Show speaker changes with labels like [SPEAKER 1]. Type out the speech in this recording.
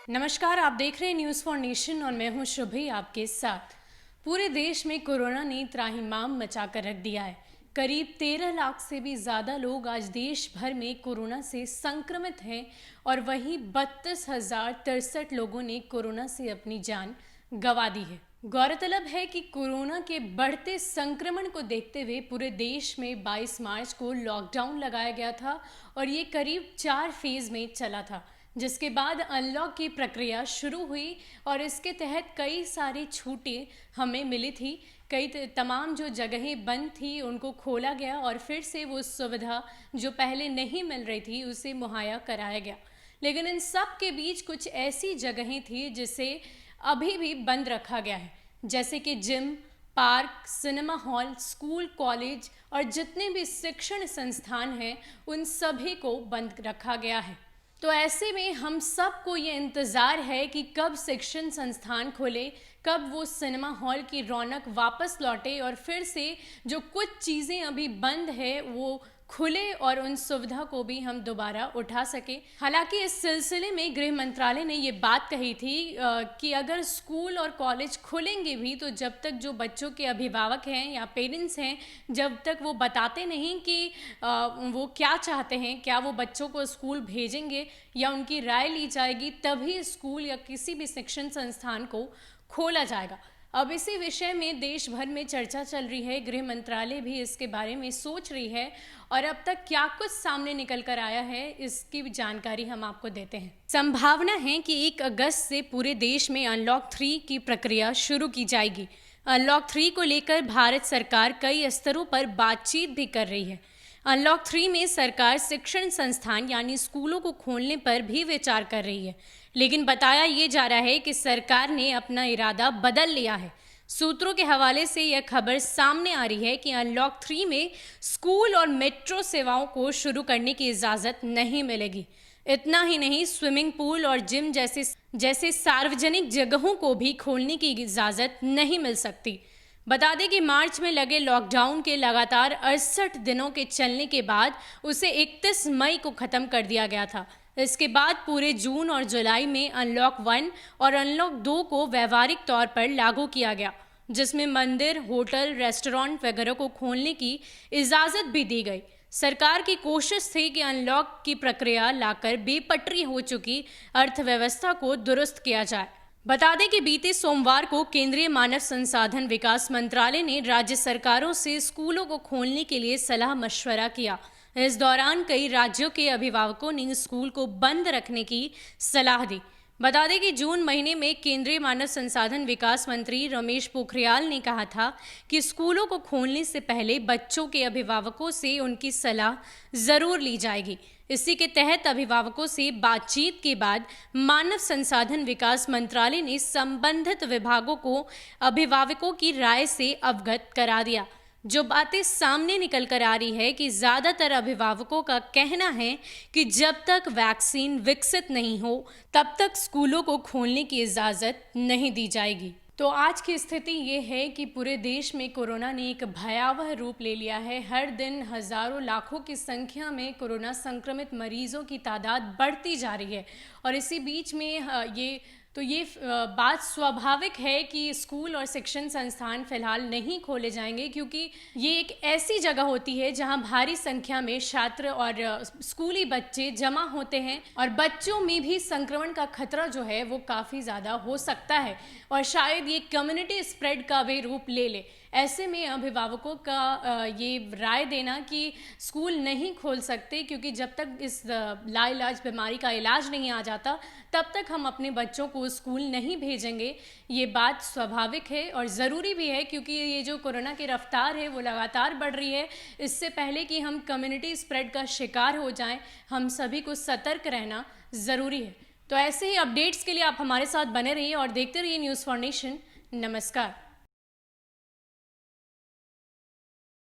[SPEAKER 1] नमस्कार, आप देख रहे हैं न्यूज़ फॉर नेशन और मैं हूं शुभी आपके साथ। पूरे देश में कोरोना ने त्राहिमाम मचा कर रख दिया है। करीब 13 लाख से भी ज़्यादा लोग आज देश भर में कोरोना से संक्रमित हैं और वहीं 32,063 लोगों ने कोरोना से अपनी जान गंवा दी है। गौरतलब है कि कोरोना के बढ़ते संक्रमण को देखते हुए पूरे देश में 22 मार्च को लॉकडाउन लगाया गया था और ये करीब 4 फेज में चला था, जिसके बाद अनलॉक की प्रक्रिया शुरू हुई और इसके तहत कई सारी छूटें हमें मिली थी। कई तमाम जो जगहें बंद थी उनको खोला गया और फिर से वो सुविधा जो पहले नहीं मिल रही थी उसे मुहैया कराया गया। लेकिन इन सब के बीच कुछ ऐसी जगहें थी जिसे अभी भी बंद रखा गया है, जैसे कि gym, park, cinema hall, school, college और जितने भी शिक्षण संस्थान हैं उन सभी को बंद रखा गया है। तो ऐसे में हम सबको ये इंतज़ार है कि कब शिक्षण संस्थान खोले, कब वो सिनेमा हॉल की रौनक वापस लौटे और फिर से जो कुछ चीज़ें अभी बंद है वो खुले और उन सुविधा को भी हम दोबारा उठा सके। हालांकि इस सिलसिले में गृह मंत्रालय ने ये बात कही थी कि अगर स्कूल और कॉलेज खुलेंगे भी तो जब तक जो बच्चों के अभिभावक हैं या पेरेंट्स हैं, जब तक वो बताते नहीं कि वो क्या चाहते हैं, क्या वो बच्चों को स्कूल भेजेंगे या उनकी राय ली जाएगी, तभी स्कूल या किसी भी शिक्षण संस्थान को खोला जाएगा। अब इसी विषय में देश भर में चर्चा चल रही है, गृह मंत्रालय भी इसके बारे में सोच रही है और अब तक क्या कुछ सामने निकल कर आया है इसकी जानकारी हम आपको देते हैं। संभावना है कि 1 अगस्त से पूरे देश में अनलॉक 3 की प्रक्रिया शुरू की जाएगी। अनलॉक 3 को लेकर भारत सरकार कई स्तरों पर बातचीत भी कर रही है। अनलॉक 3 में सरकार शिक्षण संस्थान यानी स्कूलों को खोलने पर भी विचार कर रही है, लेकिन बताया ये जा रहा है कि सरकार ने अपना इरादा बदल लिया है। सूत्रों के हवाले से यह खबर सामने आ रही है कि अनलॉक 3 में स्कूल और मेट्रो सेवाओं को शुरू करने की इजाज़त नहीं मिलेगी। इतना ही नहीं, स्विमिंग पूल और जिम जैसे सार्वजनिक जगहों को भी खोलने की इजाज़त नहीं मिल सकती। बता दें कि मार्च में लगे लॉकडाउन के लगातार 68 दिनों के चलने के बाद उसे 31 मई को ख़त्म कर दिया गया था। इसके बाद पूरे जून और जुलाई में अनलॉक 1 और अनलॉक 2 को व्यावहारिक तौर पर लागू किया गया, जिसमें मंदिर, होटल, रेस्टोरेंट वगैरह को खोलने की इजाज़त भी दी गई। सरकार की कोशिश थी कि अनलॉक की प्रक्रिया लाकर बेपटरी हो चुकी अर्थव्यवस्था को दुरुस्त किया जाए। बता दें कि बीते सोमवार को केंद्रीय मानव संसाधन विकास मंत्रालय ने राज्य सरकारों से स्कूलों को खोलने के लिए सलाह मशवरा किया। इस दौरान कई राज्यों के अभिभावकों ने स्कूल को बंद रखने की सलाह दी। बता दें कि जून महीने में केंद्रीय मानव संसाधन विकास मंत्री रमेश पोखरियाल ने कहा था कि स्कूलों को खोलने से पहले बच्चों के अभिभावकों से उनकी सलाह जरूर ली जाएगी। इसी के तहत अभिभावकों से बातचीत के बाद मानव संसाधन विकास मंत्रालय ने संबंधित विभागों को अभिभावकों की राय से अवगत करा दिया। जो बातें सामने निकल कर आ रही है कि ज़्यादातर अभिभावकों का कहना है कि जब तक वैक्सीन विकसित नहीं हो तब तक स्कूलों को खोलने की इजाज़त नहीं दी जाएगी। तो आज की स्थिति ये है कि पूरे देश में कोरोना ने एक भयावह रूप ले लिया है। हर दिन हज़ारों लाखों की संख्या में कोरोना संक्रमित मरीजों की तादाद बढ़ती जा रही है और इसी बीच में ये बात स्वाभाविक है कि स्कूल और शिक्षण संस्थान फिलहाल नहीं खोले जाएंगे, क्योंकि ये एक ऐसी जगह होती है जहां भारी संख्या में छात्र और स्कूली बच्चे जमा होते हैं और बच्चों में भी संक्रमण का खतरा जो है वो काफ़ी ज़्यादा हो सकता है और शायद ये कम्युनिटी स्प्रेड का भी रूप ले ले। ऐसे में अभिभावकों का ये राय देना कि स्कूल नहीं खोल सकते क्योंकि जब तक इस लाइलाज बीमारी का इलाज नहीं आ जाता तब तक हम अपने बच्चों को स्कूल नहीं भेजेंगे, ये बात स्वाभाविक है और ज़रूरी भी है, क्योंकि ये जो कोरोना की रफ्तार है वो लगातार बढ़ रही है। इससे पहले कि हम कम्युनिटी स्प्रेड का शिकार हो जाएं, हम सभी को सतर्क रहना ज़रूरी है। तो ऐसे ही अपडेट्स के लिए आप हमारे साथ बने रहिए और देखते रहिए न्यूज़ फॉर नेशन। नमस्कार।